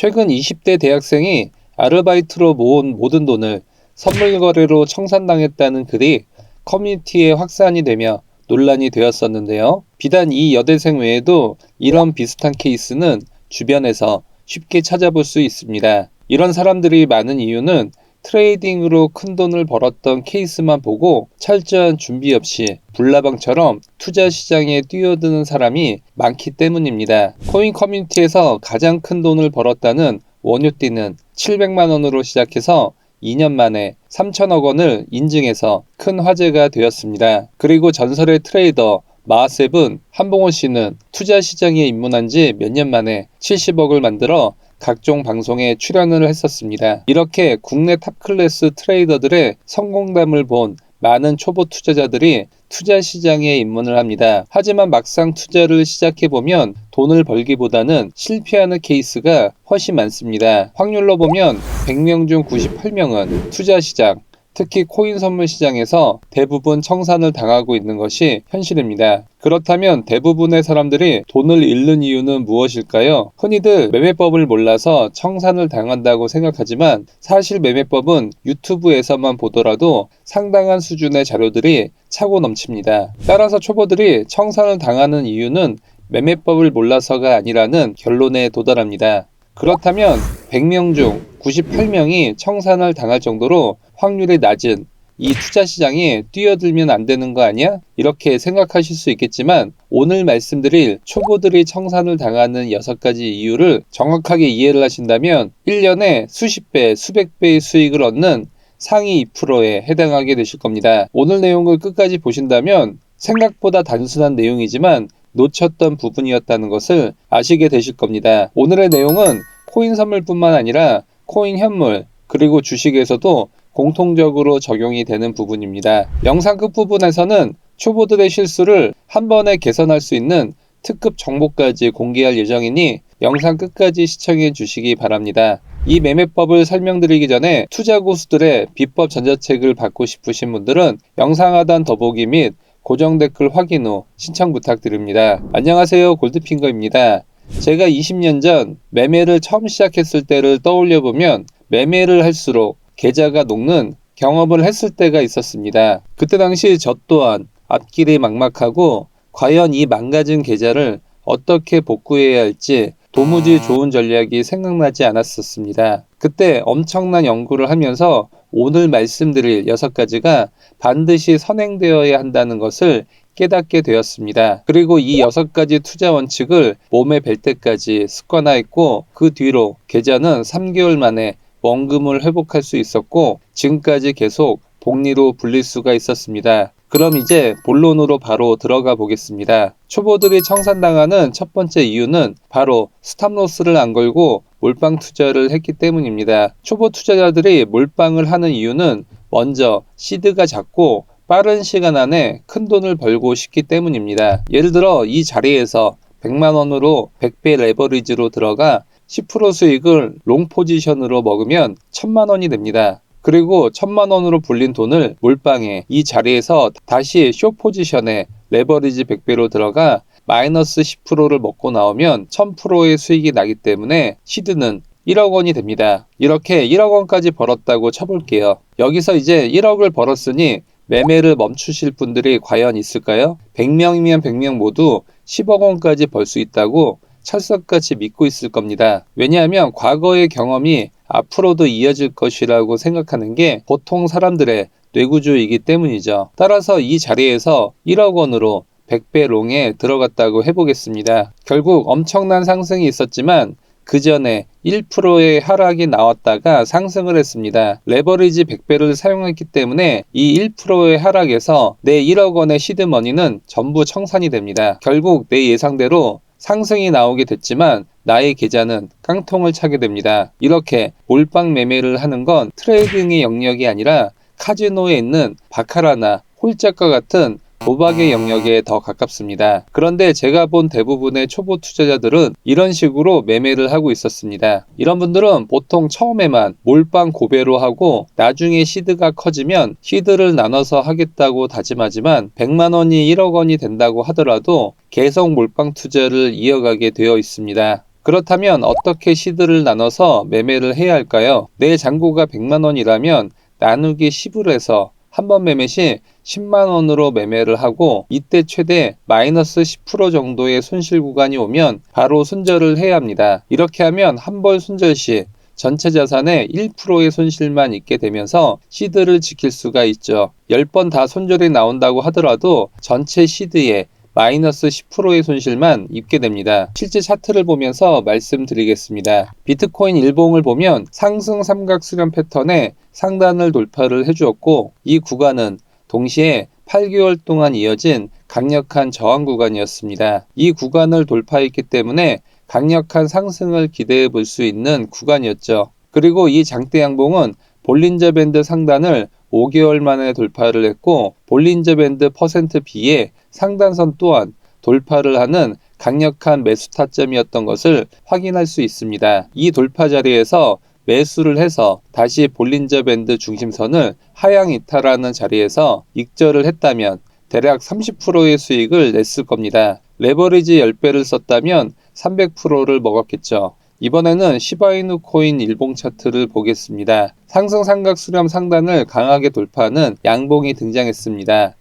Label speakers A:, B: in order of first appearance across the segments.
A: 최근 20대 대학생이 아르바이트로 모은 모든 돈을 선물 거래로 청산당했다는 글이 커뮤니티에 확산이 되며 논란이 되었었는데요. 비단 이 여대생 외에도 이런 비슷한 케이스는 주변에서 쉽게 찾아볼 수 있습니다. 이런 사람들이 많은 이유는 트레이딩으로 큰 돈을 벌었던 케이스만 보고 철저한 준비 없이 불나방처럼 투자 시장에 뛰어드는 사람이 많기 때문입니다. 코인 커뮤니티에서 가장 큰 돈을 벌었다는 원효띠는 700만 원으로 시작해서 2년 만에 3천억 원을 인증해서 큰 화제가 되었습니다. 그리고 전설의 트레이더 마하셉은 한봉원 씨는 투자 시장에 입문한 지 몇 년 만에 70억을 만들어 각종 방송에 출연을 했었습니다. 이렇게 국내 탑클래스 트레이더들의 성공담을 본 많은 초보 투자자들이 투자 시장에 입문을 합니다. 하지만 막상 투자를 시작해보면 돈을 벌기보다는 실패하는 케이스가 훨씬 많습니다. 확률로 보면 100명 중 98명은 투자 시장, 특히 코인 선물 시장에서 대부분 청산을 당하고 있는 것이 현실입니다. 그렇다면 대부분의 사람들이 돈을 잃는 이유는 무엇일까요? 흔히들 매매법을 몰라서 청산을 당한다고 생각하지만 사실 매매법은 유튜브에서만 보더라도 상당한 수준의 자료들이 차고 넘칩니다. 따라서 초보들이 청산을 당하는 이유는 매매법을 몰라서가 아니라는 결론에 도달합니다. 그렇다면 100명 중 98명이 청산을 당할 정도로 확률이 낮은 이 투자 시장에 뛰어들면 안 되는 거 아니야? 이렇게 생각하실 수 있겠지만 오늘 말씀드릴 초보들이 청산을 당하는 6가지 이유를 정확하게 이해를 하신다면 1년에 수십 배, 수백 배의 수익을 얻는 상위 2%에 해당하게 되실 겁니다. 오늘 내용을 끝까지 보신다면 생각보다 단순한 내용이지만 놓쳤던 부분이었다는 것을 아시게 되실 겁니다. 오늘의 내용은 코인 선물뿐만 아니라 코인 현물 그리고 주식에서도 공통적으로 적용이 되는 부분입니다. 영상 끝부분에서는 초보들의 실수를 한 번에 개선할 수 있는 특급 정보까지 공개할 예정이니 영상 끝까지 시청해 주시기 바랍니다. 이 매매법을 설명드리기 전에 투자 고수들의 비법 전자책을 받고 싶으신 분들은 영상 하단 더보기 및 고정 댓글 확인 후 신청 부탁드립니다. 안녕하세요, 골드핑거입니다. 제가 20년 전 매매를 처음 시작했을 때를 떠올려보면 매매를 할수록 계좌가 녹는 경험을 했을 때가 있었습니다. 그때 당시 저 또한 앞길이 막막하고 과연 이 망가진 계좌를 어떻게 복구해야 할지 도무지 좋은 전략이 생각나지 않았었습니다. 그때 엄청난 연구를 하면서 오늘 말씀드릴 6가지가 반드시 선행되어야 한다는 것을 깨닫게 되었습니다. 그리고 이 6가지 투자 원칙을 몸에 뵐 때까지 습관화했고 그 뒤로 계좌는 3개월 만에 원금을 회복할 수 있었고 지금까지 계속 복리로 불릴 수가 있었습니다. 그럼 이제 본론으로 바로 들어가 보겠습니다. 초보들이 청산당하는 첫 번째 이유는 바로 스탑로스를 안 걸고 몰빵 투자를 했기 때문입니다. 초보 투자자들이 몰빵을 하는 이유는 먼저 시드가 작고 빠른 시간 안에 큰 돈을 벌고 싶기 때문입니다. 예를 들어 이 자리에서 100만 원으로 100배 레버리지로 들어가 10% 수익을 롱 포지션으로 먹으면 1000만 원이 됩니다. 그리고 1000만 원으로 불린 돈을 몰빵해 이 자리에서 다시 숏 포지션에 레버리지 100배로 들어가 마이너스 10%를 먹고 나오면 1000%의 수익이 나기 때문에 시드는 1억 원이 됩니다. 이렇게 1억 원까지 벌었다고 쳐볼게요. 여기서 이제 1억을 벌었으니 매매를 멈추실 분들이 과연 있을까요? 100명이면 100명 모두 10억 원까지 벌 수 있다고 철석같이 믿고 있을 겁니다. 왜냐하면 과거의 경험이 앞으로도 이어질 것이라고 생각하는 게 보통 사람들의 뇌구조이기 때문이죠. 따라서 이 자리에서 1억 원으로 100배 롱에 들어갔다고 해보겠습니다. 결국 엄청난 상승이 있었지만 그 전에 1%의 하락이 나왔다가 상승을 했습니다. 레버리지 100배를 사용했기 때문에 이 1%의 하락에서 내 1억 원의 시드머니는 전부 청산이 됩니다. 결국 내 예상대로 상승이 나오게 됐지만 나의 계좌는 깡통을 차게 됩니다. 이렇게 몰빵 매매를 하는 건 트레이딩의 영역이 아니라 카지노에 있는 바카라나 홀짝과 같은 도박의 영역에 더 가깝습니다. 그런데 제가 본 대부분의 초보 투자자들은 이런 식으로 매매를 하고 있었습니다. 이런 분들은 보통 처음에만 몰빵 고배로 하고 나중에 시드가 커지면 시드를 나눠서 하겠다고 다짐하지만 100만 원이 1억 원이 된다고 하더라도 계속 몰빵 투자를 이어가게 되어 있습니다. 그렇다면 어떻게 시드를 나눠서 매매를 해야 할까요? 내 잔고가 100만 원이라면 나누기 10을 해서 한 번 매매 시 10만 원으로 매매를 하고, 이때 최대 마이너스 10% 정도의 손실 구간이 오면 바로 손절을 해야 합니다. 이렇게 하면 한 번 손절 시 전체 자산의 1%의 손실만 있게 되면서 시드를 지킬 수가 있죠. 10번 다 손절이 나온다고 하더라도 전체 시드에 마이너스 10%의 손실만 입게 됩니다. 실제 차트를 보면서 말씀드리겠습니다. 비트코인 일봉을 보면 상승 삼각 수렴 패턴에 상단을 돌파를 해주었고, 이 구간은 동시에 8개월 동안 이어진 강력한 저항 구간이었습니다. 이 구간을 돌파했기 때문에 강력한 상승을 기대해 볼 수 있는 구간이었죠. 그리고 이 장대 양봉은 볼린저 밴드 상단을 5개월 만에 돌파를 했고, 볼린저 밴드 퍼센트 B의 상단선 또한 돌파를 하는 강력한 매수 타점이었던 것을 확인할 수 있습니다. 이 돌파 자리에서 매수를 해서 다시 볼린저 밴드 중심선을 하향 이탈하는 자리에서 익절을 했다면 대략 30%의 수익을 냈을 겁니다. 레버리지 10배를 썼다면 300%를 먹었겠죠. 이번에는 시바이누 코인 일봉 차트를 보겠습니다. 상승 삼각 수렴 상단을 강하게 돌파하는 양봉이 등장했습니다.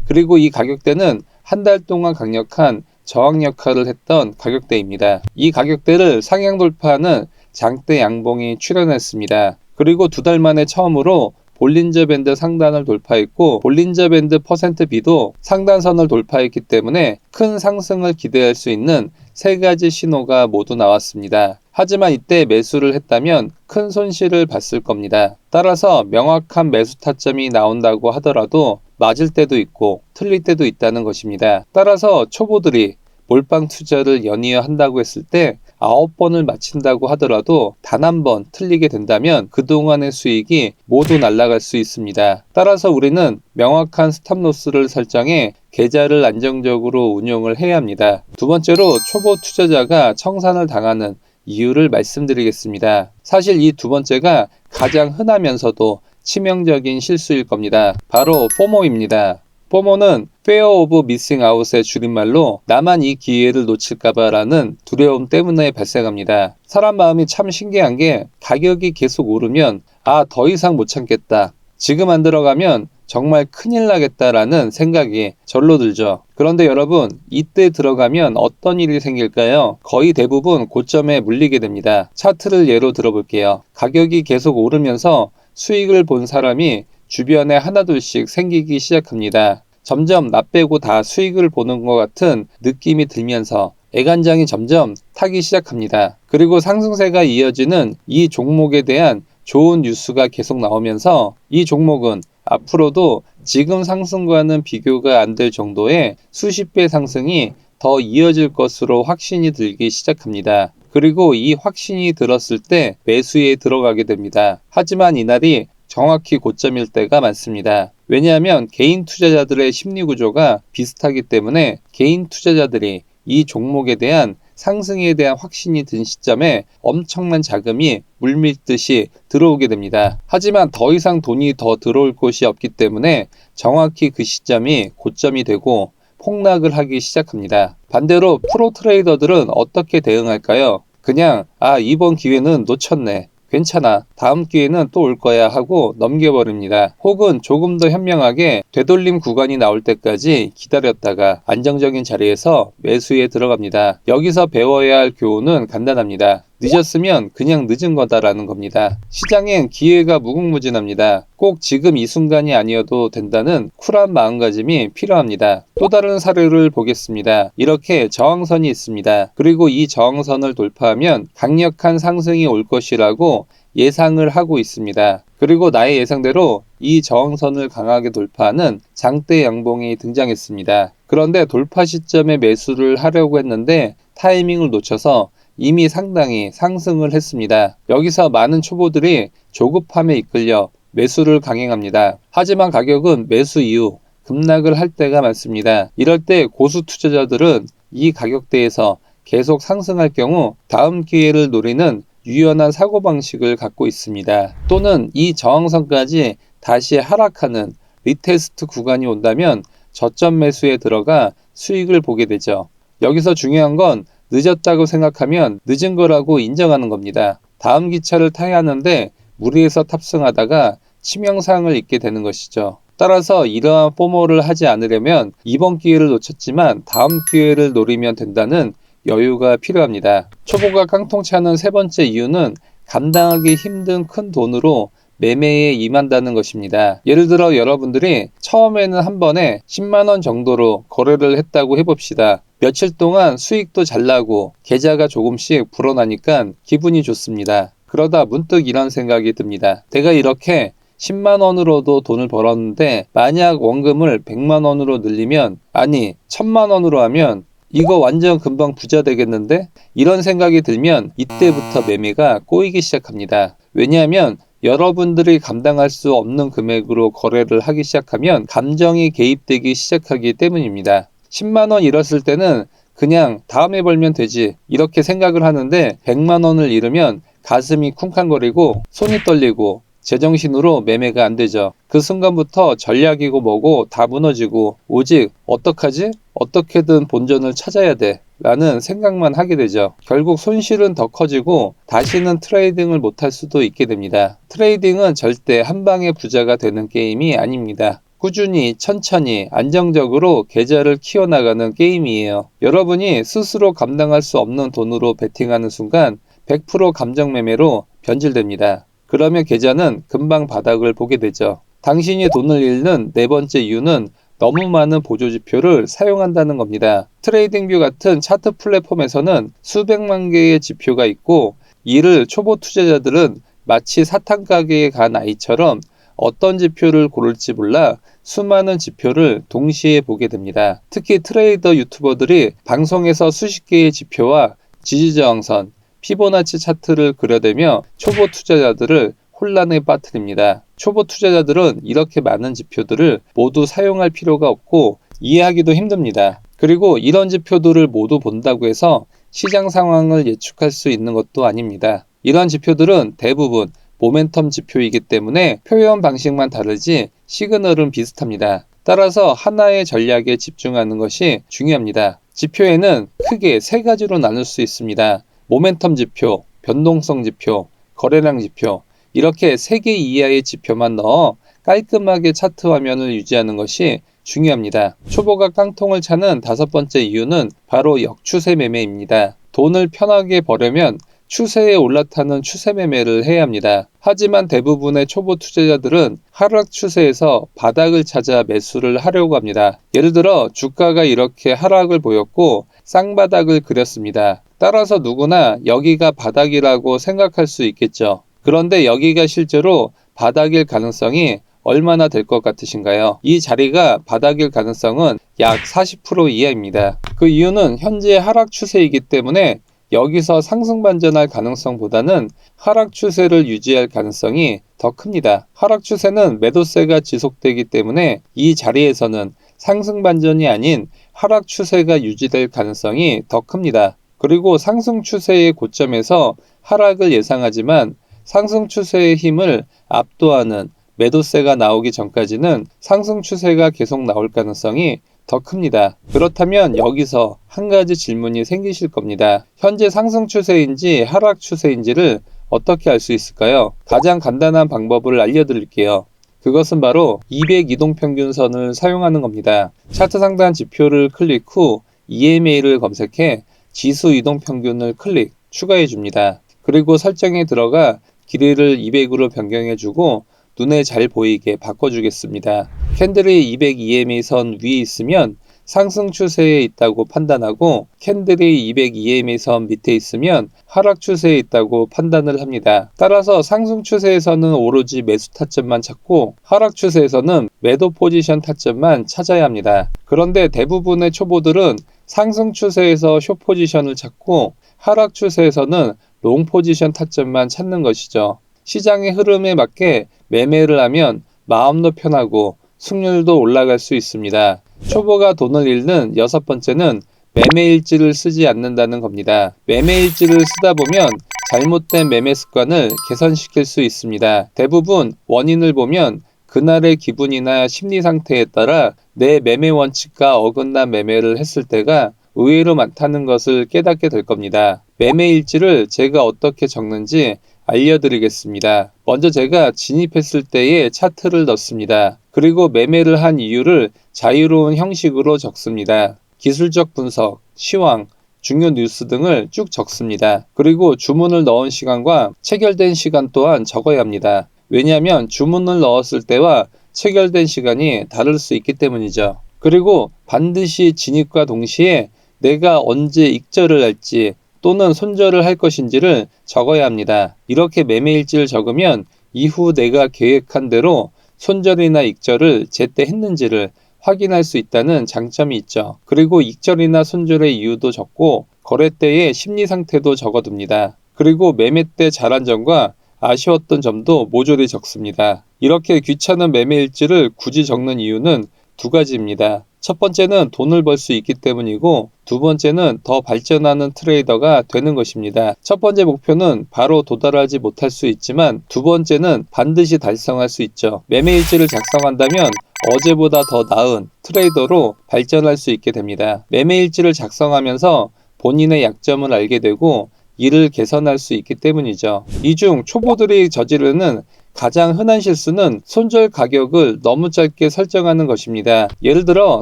A: 그리고 이 가격대는 한 달 동안 강력한 저항 역할을 했던 가격대입니다. 이 가격대를 상향 돌파하는 장대 양봉이 출현했습니다. 그리고 두 달 만에 처음으로 볼린저 밴드 상단을 돌파했고, 볼린저 밴드 퍼센트 B도 상단선을 돌파했기 때문에 큰 상승을 기대할 수 있는 세 가지 신호가 모두 나왔습니다. 하지만 이때 매수를 했다면 큰 손실을 봤을 겁니다. 따라서 명확한 매수 타점이 나온다고 하더라도 맞을 때도 있고 틀릴 때도 있다는 것입니다. 따라서 초보들이 몰빵 투자를 연이어 한다고 했을 때 9번을 마친다고 하더라도 단 한 번 틀리게 된다면 그동안의 수익이 모두 날아갈 수 있습니다. 따라서 우리는 명확한 스탑로스를 설정해 계좌를 안정적으로 운용을 해야 합니다. 두 번째로 초보 투자자가 청산을 당하는 이유를 말씀드리겠습니다. 사실 이 두 번째가 가장 흔하면서도 치명적인 실수일 겁니다. 바로 포모입니다. 포모는 Fear of Missing Out의 줄임말로 나만 이 기회를 놓칠까봐 라는 두려움 때문에 발생합니다. 사람 마음이 참 신기한 게 가격이 계속 오르면 더 이상 못 참겠다, 지금 안 들어가면 정말 큰일 나겠다라는 생각이 절로 들죠. 그런데 여러분, 이때 들어가면 어떤 일이 생길까요? 거의 대부분 고점에 물리게 됩니다. 차트를 예로 들어볼게요. 가격이 계속 오르면서 수익을 본 사람이 주변에 하나둘씩 생기기 시작합니다. 점점 나 빼고 다 수익을 보는 것 같은 느낌이 들면서 애간장이 점점 타기 시작합니다. 그리고 상승세가 이어지는 이 종목에 대한 좋은 뉴스가 계속 나오면서 이 종목은 앞으로도 지금 상승과는 비교가 안 될 정도의 수십 배 상승이 더 이어질 것으로 확신이 들기 시작합니다. 그리고 이 확신이 들었을 때 매수에 들어가게 됩니다. 하지만 이날이 정확히 고점일 때가 많습니다. 왜냐하면 개인 투자자들의 심리 구조가 비슷하기 때문에 개인 투자자들이 이 종목에 대한 상승에 대한 확신이 든 시점에 엄청난 자금이 물밀듯이 들어오게 됩니다. 하지만 더 이상 돈이 더 들어올 곳이 없기 때문에 정확히 그 시점이 고점이 되고 폭락을 하기 시작합니다. 반대로 프로 트레이더들은 어떻게 대응할까요? 그냥 이번 기회는 놓쳤네, 괜찮아, 다음 기회는 또 올 거야 하고 넘겨버립니다. 혹은 조금 더 현명하게 되돌림 구간이 나올 때까지 기다렸다가 안정적인 자리에서 매수에 들어갑니다. 여기서 배워야 할 교훈은 간단합니다. 늦었으면 그냥 늦은 거다라는 겁니다. 시장엔 기회가 무궁무진합니다. 꼭 지금 이 순간이 아니어도 된다는 쿨한 마음가짐이 필요합니다. 또 다른 사례를 보겠습니다. 이렇게 저항선이 있습니다. 그리고 이 저항선을 돌파하면 강력한 상승이 올 것이라고 예상을 하고 있습니다. 그리고 나의 예상대로 이 저항선을 강하게 돌파하는 장대 양봉이 등장했습니다. 그런데 돌파 시점에 매수를 하려고 했는데 타이밍을 놓쳐서 이미 상당히 상승을 했습니다. 여기서 많은 초보들이 조급함에 이끌려 매수를 강행합니다. 하지만 가격은 매수 이후 급락을 할 때가 많습니다. 이럴 때 고수 투자자들은 이 가격대에서 계속 상승할 경우 다음 기회를 노리는 유연한 사고방식을 갖고 있습니다. 또는 이 저항선까지 다시 하락하는 리테스트 구간이 온다면 저점 매수에 들어가 수익을 보게 되죠. 여기서 중요한 건 늦었다고 생각하면 늦은 거라고 인정하는 겁니다. 다음 기차를 타야 하는데 무리해서 탑승하다가 치명상을 입게 되는 것이죠. 따라서 이러한 포모를 하지 않으려면 이번 기회를 놓쳤지만 다음 기회를 노리면 된다는 여유가 필요합니다. 초보가 깡통치 하는 세 번째 이유는 감당하기 힘든 큰 돈으로 매매에 임한다는 것입니다. 예를 들어 여러분들이 처음에는 한 번에 10만원 정도로 거래를 했다고 해봅시다. 며칠 동안 수익도 잘 나고 계좌가 조금씩 불어나니까 기분이 좋습니다. 그러다 문득 이런 생각이 듭니다. 내가 이렇게 10만원으로도 돈을 벌었는데 만약 원금을 100만원으로 늘리면, 아니 1000만원으로 하면 이거 완전 금방 부자 되겠는데? 이런 생각이 들면 이때부터 매매가 꼬이기 시작합니다. 왜냐하면 여러분들이 감당할 수 없는 금액으로 거래를 하기 시작하면 감정이 개입되기 시작하기 때문입니다. 10만원 잃었을 때는 그냥 다음에 벌면 되지 이렇게 생각을 하는데 100만원을 잃으면 가슴이 쿵쾅거리고 손이 떨리고 제정신으로 매매가 안 되죠. 그 순간부터 전략이고 뭐고 다 무너지고 오직 어떡하지? 어떻게든 본전을 찾아야 돼 라는 생각만 하게 되죠. 결국 손실은 더 커지고 다시는 트레이딩을 못할 수도 있게 됩니다. 트레이딩은 절대 한 방에 부자가 되는 게임이 아닙니다. 꾸준히 천천히 안정적으로 계좌를 키워나가는 게임이에요. 여러분이 스스로 감당할 수 없는 돈으로 베팅하는 순간 100% 감정 매매로 변질됩니다. 그러면 계좌는 금방 바닥을 보게 되죠. 당신이 돈을 잃는 네 번째 이유는 너무 많은 보조지표를 사용한다는 겁니다. 트레이딩뷰 같은 차트 플랫폼에서는 수백만 개의 지표가 있고 이를 초보 투자자들은 마치 사탕 가게에 간 아이처럼 어떤 지표를 고를지 몰라 수많은 지표를 동시에 보게 됩니다. 특히 트레이더 유튜버들이 방송에서 수십 개의 지표와 지지저항선, 피보나치 차트를 그려대며 초보 투자자들을 혼란에 빠뜨립니다. 초보 투자자들은 이렇게 많은 지표들을 모두 사용할 필요가 없고 이해하기도 힘듭니다. 그리고 이런 지표들을 모두 본다고 해서 시장 상황을 예측할 수 있는 것도 아닙니다. 이런 지표들은 대부분 모멘텀 지표이기 때문에 표현 방식만 다르지 시그널은 비슷합니다. 따라서 하나의 전략에 집중하는 것이 중요합니다. 지표에는 크게 세 가지로 나눌 수 있습니다. 모멘텀 지표, 변동성 지표, 거래량 지표, 이렇게 3개 이하의 지표만 넣어 깔끔하게 차트 화면을 유지하는 것이 중요합니다. 초보가 깡통을 차는 5번째 이유는 바로 역추세 매매입니다. 돈을 편하게 벌려면 추세에 올라타는 추세 매매를 해야 합니다. 하지만 대부분의 초보 투자자들은 하락 추세에서 바닥을 찾아 매수를 하려고 합니다. 예를 들어 주가가 이렇게 하락을 보였고 쌍바닥을 그렸습니다. 따라서 누구나 여기가 바닥이라고 생각할 수 있겠죠. 그런데 여기가 실제로 바닥일 가능성이 얼마나 될 것 같으신가요? 이 자리가 바닥일 가능성은 약 40% 이하입니다. 그 이유는 현재 하락 추세이기 때문에 여기서 상승 반전할 가능성보다는 하락 추세를 유지할 가능성이 더 큽니다. 하락 추세는 매도세가 지속되기 때문에 이 자리에서는 상승 반전이 아닌 하락 추세가 유지될 가능성이 더 큽니다. 그리고 상승 추세의 고점에서 하락을 예상하지만 상승 추세의 힘을 압도하는 매도세가 나오기 전까지는 상승 추세가 계속 나올 가능성이 더 큽니다. 그렇다면 여기서 한 가지 질문이 생기실 겁니다. 현재 상승 추세인지 하락 추세인지를 어떻게 알 수 있을까요? 가장 간단한 방법을 알려드릴게요. 그것은 바로 200 이동평균선을 사용하는 겁니다. 차트 상단 지표를 클릭 후 EMA를 검색해 지수 이동평균을 클릭, 추가해 줍니다. 그리고 설정에 들어가 길이를 200으로 변경해주고 눈에 잘 보이게 바꿔주겠습니다. 캔들이 200 EMA 선 위에 있으면 상승 추세에 있다고 판단하고 캔들이 200 EMA 선 밑에 있으면 하락 추세에 있다고 판단을 합니다. 따라서 상승 추세에서는 오로지 매수 타점만 찾고 하락 추세에서는 매도 포지션 타점만 찾아야 합니다. 그런데 대부분의 초보들은 상승 추세에서 숏 포지션을 찾고 하락 추세에서는 롱 포지션 타점만 찾는 것이죠. 시장의 흐름에 맞게 매매를 하면 마음도 편하고 승률도 올라갈 수 있습니다. 초보가 돈을 잃는 6번째는 매매일지를 쓰지 않는다는 겁니다. 매매일지를 쓰다 보면 잘못된 매매 습관을 개선시킬 수 있습니다. 대부분 원인을 보면 그날의 기분이나 심리 상태에 따라 내 매매 원칙과 어긋난 매매를 했을 때가 의외로 많다는 것을 깨닫게 될 겁니다. 매매일지를 제가 어떻게 적는지 알려드리겠습니다. 먼저 제가 진입했을 때의 차트를 넣습니다. 그리고 매매를 한 이유를 자유로운 형식으로 적습니다. 기술적 분석, 시황, 중요 뉴스 등을 쭉 적습니다. 그리고 주문을 넣은 시간과 체결된 시간 또한 적어야 합니다. 왜냐하면 주문을 넣었을 때와 체결된 시간이 다를 수 있기 때문이죠. 그리고 반드시 진입과 동시에 내가 언제 익절을 할지 또는 손절을 할 것인지를 적어야 합니다. 이렇게 매매일지를 적으면 이후 내가 계획한 대로 손절이나 익절을 제때 했는지를 확인할 수 있다는 장점이 있죠. 그리고 익절이나 손절의 이유도 적고 거래 때의 심리 상태도 적어둡니다. 그리고 매매 때 잘한 점과 아쉬웠던 점도 모조리 적습니다. 이렇게 귀찮은 매매일지를 굳이 적는 이유는 두 가지입니다. 첫 번째는 돈을 벌 수 있기 때문이고 두 번째는 더 발전하는 트레이더가 되는 것입니다. 첫 번째 목표는 바로 도달하지 못할 수 있지만 두 번째는 반드시 달성할 수 있죠. 매매일지를 작성한다면 어제보다 더 나은 트레이더로 발전할 수 있게 됩니다. 매매일지를 작성하면서 본인의 약점을 알게 되고 이를 개선할 수 있기 때문이죠. 이 중 초보들이 저지르는 가장 흔한 실수는 손절 가격을 너무 짧게 설정하는 것입니다. 예를 들어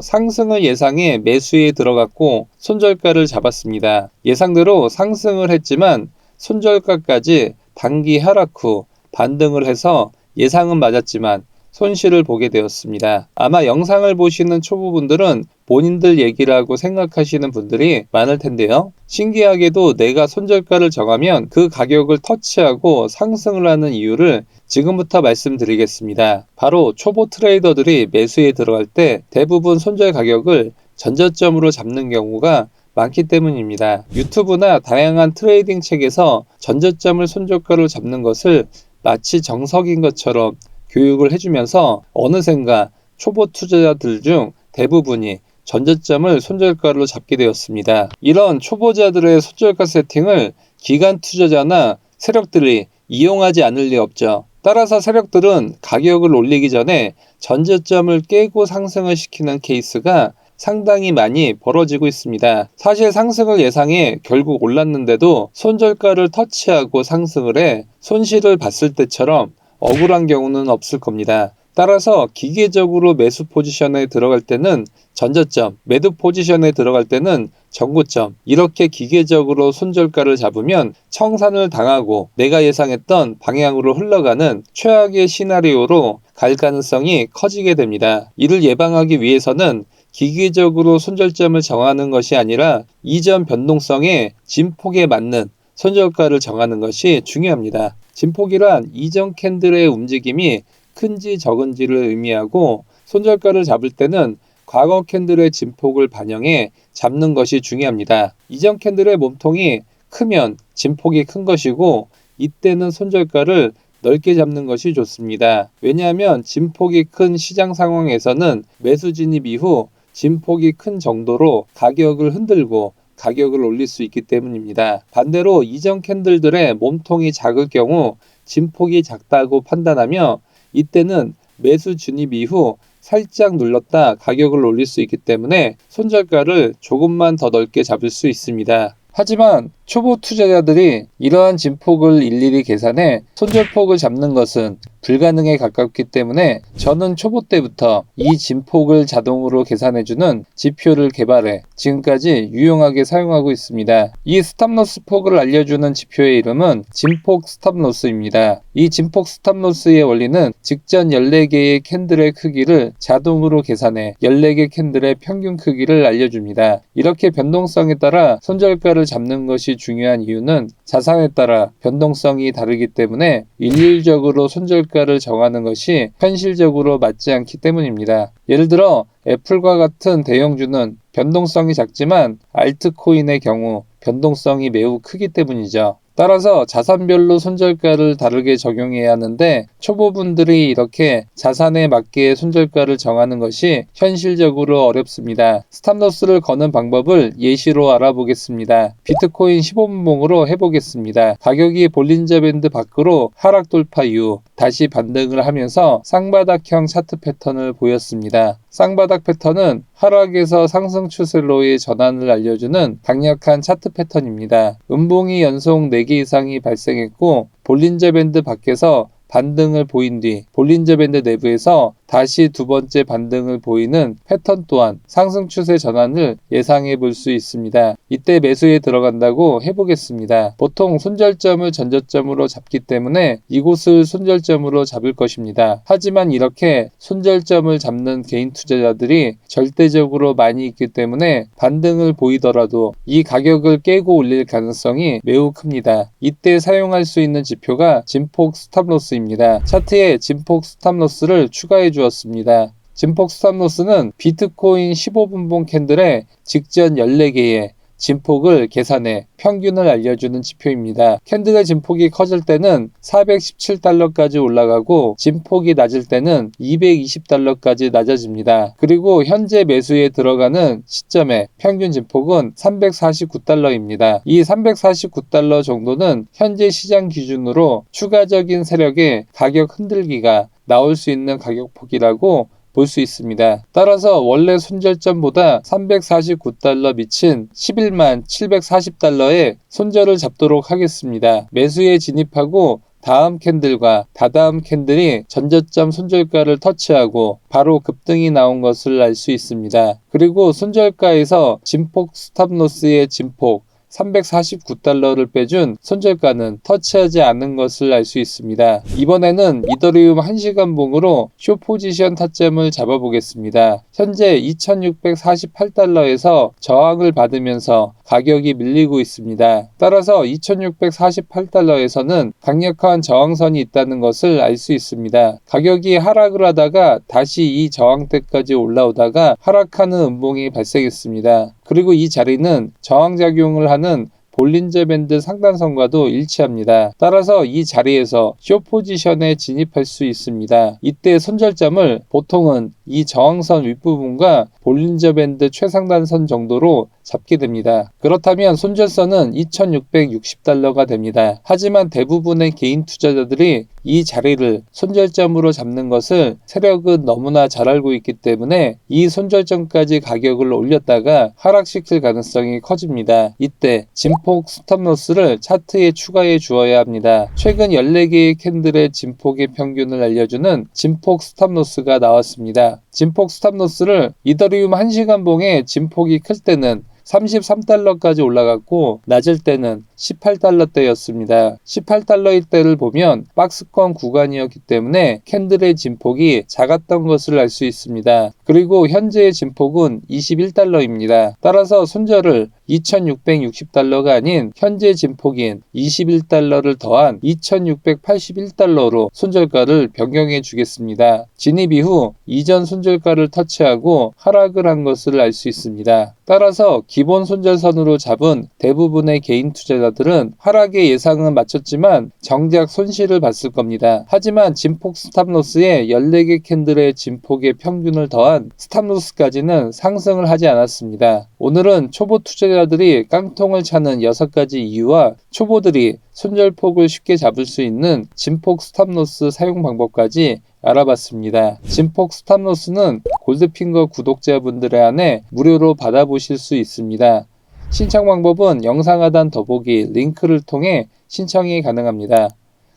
A: 상승을 예상해 매수에 들어갔고 손절가를 잡았습니다. 예상대로 상승을 했지만 손절가까지 단기 하락 후 반등을 해서 예상은 맞았지만 손실을 보게 되었습니다. 아마 영상을 보시는 초보분들은 본인들 얘기라고 생각하시는 분들이 많을 텐데요. 신기하게도 내가 손절가를 정하면 그 가격을 터치하고 상승을 하는 이유를 지금부터 말씀드리겠습니다. 바로 초보 트레이더들이 매수에 들어갈 때 대부분 손절 가격을 전저점으로 잡는 경우가 많기 때문입니다. 유튜브나 다양한 트레이딩 책에서 전저점을 손절가로 잡는 것을 마치 정석인 것처럼 교육을 해주면서 어느샌가 초보 투자자들 중 대부분이 전저점을 손절가로 잡게 되었습니다. 이런 초보자들의 손절가 세팅을 기관 투자자나 세력들이 이용하지 않을 리 없죠. 따라서 세력들은 가격을 올리기 전에 전저점을 깨고 상승을 시키는 케이스가 상당히 많이 벌어지고 있습니다. 사실 상승을 예상해 결국 올랐는데도 손절가를 터치하고 상승을 해 손실을 봤을 때처럼 억울한 경우는 없을 겁니다. 따라서 기계적으로 매수 포지션에 들어갈 때는 전저점, 매도 포지션에 들어갈 때는 전고점, 이렇게 기계적으로 손절가를 잡으면 청산을 당하고 내가 예상했던 방향으로 흘러가는 최악의 시나리오로 갈 가능성이 커지게 됩니다. 이를 예방하기 위해서는 기계적으로 손절점을 정하는 것이 아니라 이전 변동성의 진폭에 맞는 손절가를 정하는 것이 중요합니다. 진폭이란 이전 캔들의 움직임이 큰지 적은지를 의미하고 손절가를 잡을 때는 과거 캔들의 진폭을 반영해 잡는 것이 중요합니다. 이전 캔들의 몸통이 크면 진폭이 큰 것이고 이때는 손절가를 넓게 잡는 것이 좋습니다. 왜냐하면 진폭이 큰 시장 상황에서는 매수 진입 이후 진폭이 큰 정도로 가격을 흔들고 가격을 올릴 수 있기 때문입니다. 반대로 이전 캔들들의 몸통이 작을 경우 진폭이 작다고 판단하며 이때는 매수 진입 이후 살짝 눌렀다 가격을 올릴 수 있기 때문에 손절가를 조금만 더 넓게 잡을 수 있습니다. 하지만 초보 투자자들이 이러한 진폭을 일일이 계산해 손절폭을 잡는 것은 불가능에 가깝기 때문에 저는 초보 때부터 이 진폭을 자동으로 계산해주는 지표를 개발해 지금까지 유용하게 사용하고 있습니다. 이 스탑로스 폭을 알려주는 지표의 이름은 진폭 스탑로스입니다. 이 진폭 스탑로스의 원리는 직전 14개의 캔들의 크기를 자동으로 계산해 14개 캔들의 평균 크기를 알려줍니다. 이렇게 변동성에 따라 손절가를 잡는 것이 중요한 이유는 자산에 따라 변동성이 다르기 때문에 일률적으로 손절가를 정하는 것이 현실적으로 맞지 않기 때문입니다. 예를 들어 애플과 같은 대형주는 변동성이 작지만 알트코인의 경우 변동성이 매우 크기 때문이죠. 따라서 자산별로 손절가를 다르게 적용해야 하는데 초보분들이 이렇게 자산에 맞게 손절가를 정하는 것이 현실적으로 어렵습니다. 스탑로스를 거는 방법을 예시로 알아보겠습니다. 비트코인 15분봉으로 해보겠습니다. 가격이 볼린저 밴드 밖으로 하락 돌파 이후 다시 반등을 하면서 쌍바닥형 차트 패턴을 보였습니다. 쌍바닥 패턴은 하락에서 상승 추세로의 전환을 알려주는 강력한 차트 패턴입니다. 음봉이 연속 4개 이상이 발생했고 볼린저 밴드 밖에서 반등을 보인 뒤 볼린저 밴드 내부에서 다시 두 번째 반등을 보이는 패턴 또한 상승 추세 전환을 예상해 볼 수 있습니다. 이때 매수에 들어간다고 해보겠습니다. 보통 손절점을 전저점으로 잡기 때문에 이곳을 손절점으로 잡을 것입니다. 하지만 이렇게 손절점을 잡는 개인 투자자들이 절대적으로 많이 있기 때문에 반등을 보이더라도 이 가격을 깨고 올릴 가능성이 매우 큽니다. 이때 사용할 수 있는 지표가 진폭 스탑로스입니다. 차트에 진폭 스탑로스를 추가해 주었습니다. 진폭 스탑로스는 비트코인 15분봉 캔들의 직전 14개의 진폭을 계산해 평균을 알려주는 지표입니다. 캔들의 진폭이 커질 때는 417달러까지 올라가고 진폭이 낮을 때는 220달러까지 낮아집니다. 그리고 현재 매수에 들어가는 시점에 평균 진폭은 349달러입니다. 이 349달러 정도는 현재 시장 기준으로 추가적인 세력의 가격 흔들기가 나올 수 있는 가격폭이라고 볼 수 있습니다. 따라서 원래 손절점보다 349달러 미친 11만 740달러의 손절을 잡도록 하겠습니다. 매수에 진입하고 다음 캔들과 다다음 캔들이 전저점 손절가를 터치하고 바로 급등이 나온 것을 알 수 있습니다. 그리고 손절가에서 진폭 스탑로스의 진폭 349달러를 빼준 손절가는 터치하지 않은 것을 알 수 있습니다. 이번에는 이더리움 1시간봉으로 숏 포지션 타점을 잡아보겠습니다. 현재 2648달러에서 저항을 받으면서 가격이 밀리고 있습니다. 따라서 2648달러에서는 강력한 저항선이 있다는 것을 알 수 있습니다. 가격이 하락을 하다가 다시 이 저항대까지 올라오다가 하락하는 음봉이 발생했습니다. 그리고 이 자리는 저항작용을 하는 볼린저 밴드 상단선과도 일치합니다. 따라서 이 자리에서 숏 포지션에 진입할 수 있습니다. 이때 손절점을 보통은 이 저항선 윗부분과 볼린저 밴드 최상단선 정도로 잡게 됩니다. 그렇다면 손절선은 2660달러가 됩니다. 하지만 대부분의 개인 투자자들이 이 자리를 손절점으로 잡는 것을 세력은 너무나 잘 알고 있기 때문에 이 손절점까지 가격을 올렸다가 하락시킬 가능성이 커집니다. 이때 진폭 스톱로스를 차트에 추가해 주어야 합니다. 최근 14개의 캔들의 진폭의 평균을 알려주는 진폭 스톱로스가 나왔습니다. 진폭 스톱로스를 이더리움 1시간봉의 진폭이 클 때는 33달러까지 올라갔고 낮을 때는 18달러대였습니다. 18달러일 때를 보면 박스권 구간이었기 때문에 캔들의 진폭이 작았던 것을 알 수 있습니다. 그리고 현재의 진폭은 21달러입니다. 따라서 손절을 2660달러가 아닌 현재 진폭인 21달러를 더한 2681달러로 손절가를 변경해 주겠습니다. 진입 이후 이전 손절가를 터치하고 하락을 한 것을 알 수 있습니다. 따라서 기본 손절선으로 잡은 대부분의 개인 투자자들은 하락의 예상은 맞췄지만 정작 손실을 봤을 겁니다. 하지만 진폭 스탑로스에 14개 캔들의 진폭의 평균을 더한 스탑로스까지는 상승을 하지 않았습니다. 오늘은 초보 투자자들이 깡통을 차는 6가지 이유와 초보들이 손절폭을 쉽게 잡을 수 있는 진폭 스탑로스 사용 방법까지 알아봤습니다. 진폭 스탑로스는 골드핑거 구독자분들에 한해 무료로 받아보실 수 있습니다. 신청 방법은 영상 하단 더보기 링크를 통해 신청이 가능합니다.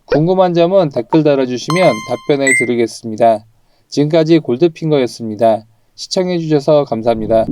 A: 궁금한 점은 댓글 달아주시면 답변해 드리겠습니다. 지금까지 골드핑거였습니다. 시청해주셔서 감사합니다.